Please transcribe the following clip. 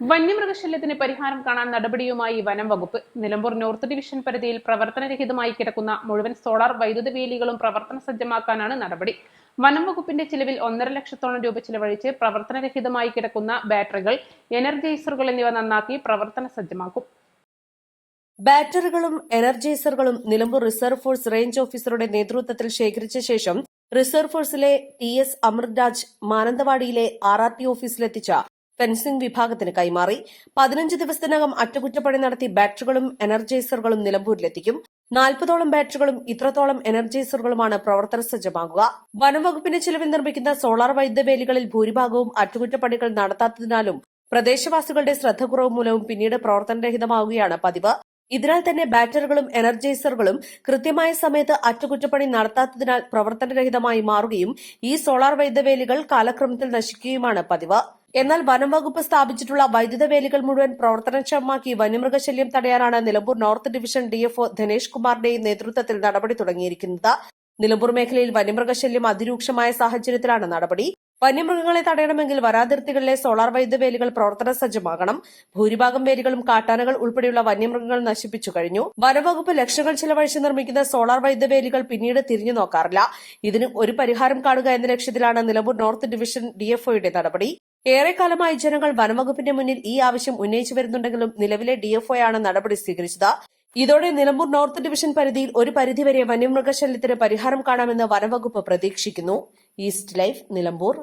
വന്യമൃഗശല്യത്തിന് പരിഹാരം കാണാൻ നടപടിയുമായി വനം വകുപ്പ്. നിലമ്പൂർ നോർത്ത് ഡിവിഷൻ പരിധിയിൽ പ്രവർത്തനരഹിതമായി കിടക്കുന്ന മുഴുവൻ സോളാർ വൈദ്യുത വേലികളും പ്രവർത്തന സജ്ജമാക്കാനാണ് നടപടി. വനം വകുപ്പിന്റെ ചിലവിൽ 1.5 ലക്ഷത്തോളം രൂപ ചിലവഴിച്ച് പ്രവർത്തനരഹിതമായി കിടക്കുന്ന ബാറ്ററികൾ, എനർജൈസറുകൾ എന്നിവ നന്നാക്കി പ്രവർത്തന സജ്ജമാക്കും. ബാറ്ററികളും എനർജൈസറുകളും നിലമ്പൂർ റിസർവ് ഫോഴ്സ് റേഞ്ച് ഓഫീസറുടെ നേതൃത്വത്തിൽ ശേഖരിച്ച ശേഷം റിസർവ് ഫോഴ്സിലെ TS അമൃത്രാജ് മാനന്തവാടിയിലെ RRT ഓഫീസിലെത്തിച്ച ഫെൻസിംഗ് വിഭാഗത്തിന് കൈമാറി. 15 ദിവസത്തിനകം അറ്റകുറ്റപ്പണി നടത്തി ബാറ്ററികളും എനർജൈസറുകളും നിലമ്പൂരിലെത്തിക്കും. 40ഓളം ബാറ്ററികളും ഇത്രത്തോളം എനർജൈസറുകളുമാണ് പ്രവർത്തന സജ്ജമാകുക. വനംവകുപ്പിന്റെ ചിലവിൽ നിർമ്മിക്കുന്ന സോളാർ വൈദ്യുത വേലികളിൽ ഭൂരിഭാഗവും അറ്റകുറ്റപ്പണികൾ നടത്താത്തതിനാലും പ്രദേശവാസികളുടെ ശ്രദ്ധക്കുറവ് മൂലവും പിന്നീട് പ്രവർത്തനരഹിതമാവുകയാണ് പതിവ്. ഇതിനാൽ തന്നെ ബാറ്ററികളും എനർജൈസറുകളും കൃത്യമായ സമയത്ത് അറ്റകുറ്റപ്പണി നടത്താത്തതിനാൽ പ്രവർത്തനരഹിതമായി മാറുകയും ഈ സോളാർ വൈദ്യുത വേലികൾ കാലക്രമത്തിൽ നശിക്കുകയുമാണ് പതിവ്. എന്നാൽ വനംവകുപ്പ് സ്ഥാപിച്ചിട്ടുള്ള വൈദ്യുത വേലികൾ മുഴുവൻ പ്രവർത്തനക്ഷമമാക്കി വന്യമൃഗശല്യം തടയാനാണ് Nilambur north division DFO Dhanesh കുമാറിന്റെ നേതൃത്വത്തിൽ നടപടി തുടങ്ങിയിരിക്കുന്നത്. നിലമ്പൂർ മേഖലയിൽ വന്യമൃഗശല്യം അതിരൂക്ഷമായ സാഹചര്യത്തിലാണ് നടപടി. വന്യമൃഗങ്ങളെ തടയണമെങ്കിൽ വനാതിർത്തികളിലെ സോളാർ വൈദ്യുത വേലികൾ പ്രവർത്തന സജ്ജമാകണം. ഭൂരിഭാഗം വേലികളും കാട്ടാനകൾ ഉൾപ്പെടെയുള്ള വന്യമൃഗങ്ങൾ നശിപ്പിച്ചു കഴിഞ്ഞു. വനംവകുപ്പ് ലക്ഷങ്ങൾ ചിലവഴിച്ച് നിർമ്മിക്കുന്ന സോളാർ വൈദ്യുത വേലികൾ പിന്നീട് തിരിഞ്ഞു നോക്കാറില്ല. ഇതിന് ഒരു പരിഹാരം കാണുക എന്ന ലക്ഷ്യത്തിലാണ് നിലമ്പൂർ നോർത്ത് ഡിവിഷൻ DFOയുടെ നടപടി. ഏറെക്കാലമായി ജനങ്ങൾ വനംവകുപ്പിന്റെ മുന്നിൽ ഈ ആവശ്യം ഉന്നയിച്ചു വരുന്നുണ്ടെങ്കിലും നിലവിലെ DFOയാണ് നടപടി സ്വീകരിച്ചത്. ഇതോടെ നിലമ്പൂർ നോർത്ത് ഡിവിഷൻ പരിധിയിൽ ഒരു പരിധിവരെ വന്യമൃഗശല്യത്തിന് പരിഹാരം കാണാമെന്ന് വനംവകുപ്പ് പ്രതീക്ഷിക്കുന്നു. East life, Nilambur.